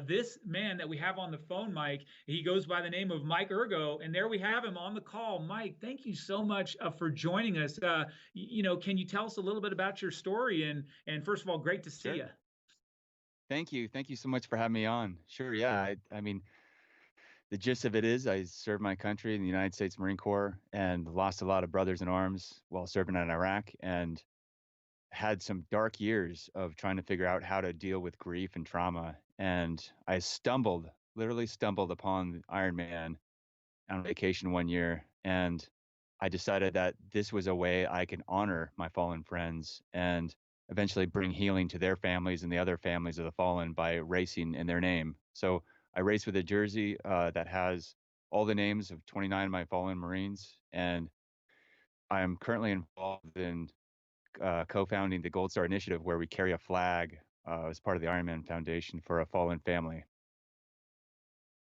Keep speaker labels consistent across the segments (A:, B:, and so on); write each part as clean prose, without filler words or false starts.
A: This man that we have on the phone, Mike, he goes by the name of Mike Ergo, and there we have him on the call. Mike, thank you so much for joining us. Can you tell us a little bit about your story? And first of all, great to see
B: Sure.
A: you.
B: Thank you. Thank you so much for having me on. Sure. Yeah. I mean, the gist of it is I served my country in the United States Marine Corps and lost a lot of brothers in arms while serving in Iraq and had some dark years of trying to figure out how to deal with grief and trauma. And I literally stumbled upon Iron Man on vacation one year. And I decided that this was a way I can honor my fallen friends and eventually bring healing to their families and the other families of the fallen by racing in their name. So I race with a jersey that has all the names of 29 of my fallen Marines. And I am currently involved in co-founding the Gold Star Initiative, where we carry a flag as part of the Ironman Foundation for a fallen family.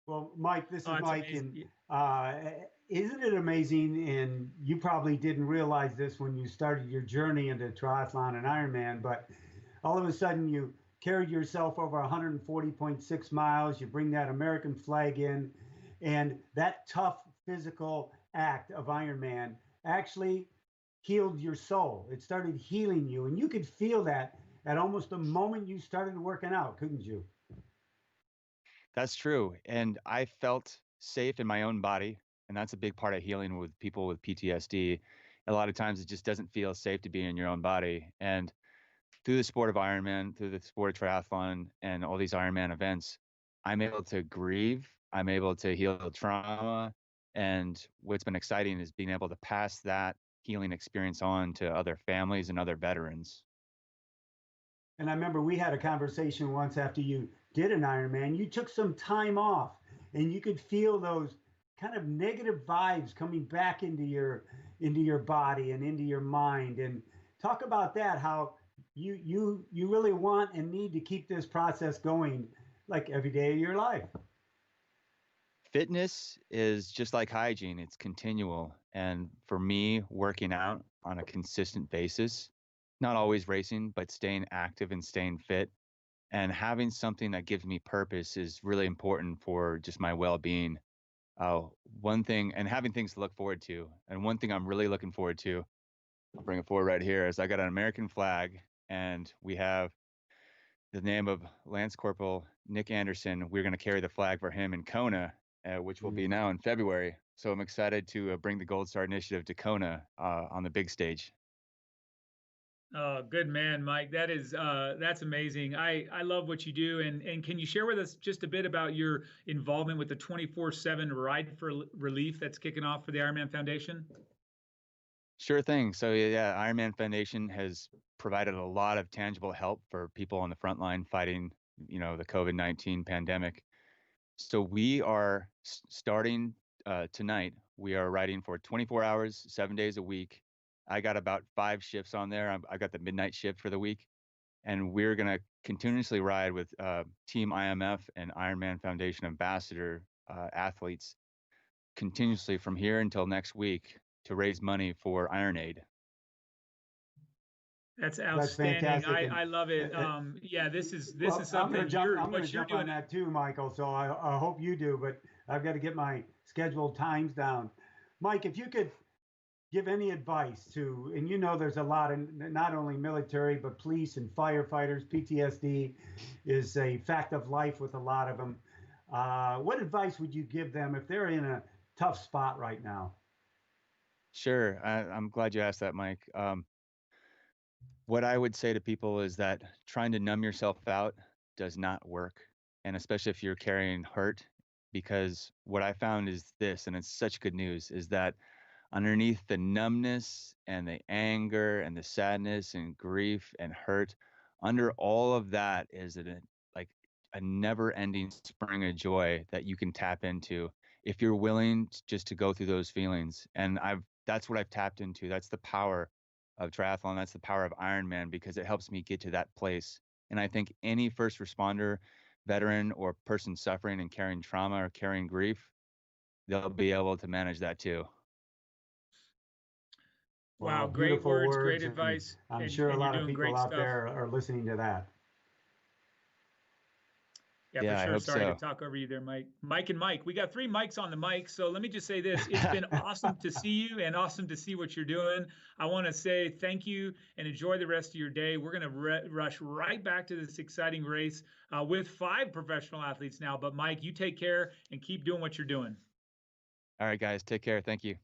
C: Well, Mike, this is
A: Oh, it's
C: Mike, and
A: amazing.
C: uh, isn't it amazing? And you probably didn't realize this when you started your journey into triathlon and Ironman, but all of a sudden you carried yourself over 140.6 miles. You bring that American flag in, and that tough physical act of Ironman actually healed your soul. It started healing you, and you could feel that at almost the moment you started working out, couldn't you?
B: That's true. And I felt safe in my own body. And that's a big part of healing with people with PTSD. A lot of times it just doesn't feel safe to be in your own body. And through the sport of Ironman, through the sport of triathlon, and all these Ironman events, I'm able to grieve. I'm able to heal trauma. And what's been exciting is being able to pass that healing experience on to other families and other veterans.
C: And I remember we had a conversation once after you did an Ironman. You took some time off, and you could feel those kind of negative vibes coming back into your body and into your mind. And talk about that. How you really want and need to keep this process going, like every day of your life.
B: Fitness is just like hygiene, it's continual. And for me, working out on a consistent basis, not always racing, but staying active and staying fit and having something that gives me purpose is really important for just my well being. Uh, One thing, and having things to look forward to. And one thing I'm really looking forward to, I'll bring it forward right here, is I got an American flag and we have the name of Lance Corporal Nick Anderson. We're going to carry the flag for him in Kona, which will be
C: Mm.
B: now in February. So I'm excited to bring the Gold Star Initiative to Kona on the big stage.
A: Oh, good man, Mike. That's amazing. I love what you do. And can you share with us just a bit about your involvement with the 24/7 Ride for Relief that's kicking off for the Ironman Foundation?
B: Sure thing. So yeah, Ironman Foundation has provided a lot of tangible help for people on the front line fighting, the COVID-19 pandemic. So we are starting tonight. We are riding for 24 hours, 7 days a week. I got about 5 shifts on there. I got the midnight shift for the week, and we're going to continuously ride with Team IMF and Ironman Foundation ambassador athletes continuously from here until next week to raise money for Iron Aid.
A: That's
C: That's
A: outstanding.
C: fantastic.
A: I love
C: Uh,
A: it.
C: uh,
A: Yeah, this is
C: well, I'm going to
A: something
C: jump.
A: you're
C: I'm going to
A: what you're
C: jump
A: doing.
C: on that too, Michael. So I hope you do, but I've got to get my scheduled times down. Mike, if you could give any advice to, and there's a lot of not only military but police and firefighters. PTSD is a fact of life with a lot of them. What advice would you give them if they're in a tough spot right now?
B: Sure, I'm glad you asked that, Mike. What I would say to people is that trying to numb yourself out does not work. And especially if you're carrying hurt, because what I found is this, and it's such good news, is that underneath the numbness and the anger and the sadness and grief and hurt, under all of that is like a never ending spring of joy that you can tap into if you're willing just to go through those feelings. And that's what I've tapped into. That's the power of triathlon. That's the power of Ironman because it helps me get to that place. And I think any first responder, veteran, or person suffering and carrying trauma or carrying grief, they'll be able to manage that too.
A: Wow,
C: Well,
A: great
C: beautiful
A: words, great
C: words, and
A: advice,
C: I'm
A: and
C: sure a
A: and you're
C: lot of
A: doing
C: people
A: great
C: out
A: stuff.
C: there are listening to that.
A: Yeah, for
B: Yeah, I
A: sure.
B: hope
A: Sorry to
B: so.
A: talk over you there, Mike. Mike and Mike. We got 3 mics on the mic. So let me just say this. It's been awesome to see you and awesome to see what you're doing. I want to say thank you and enjoy the rest of your day. We're going to rush right back to this exciting race with 5 professional athletes now. But Mike, you take care and keep doing what you're doing.
B: All right, guys, take care. Thank you.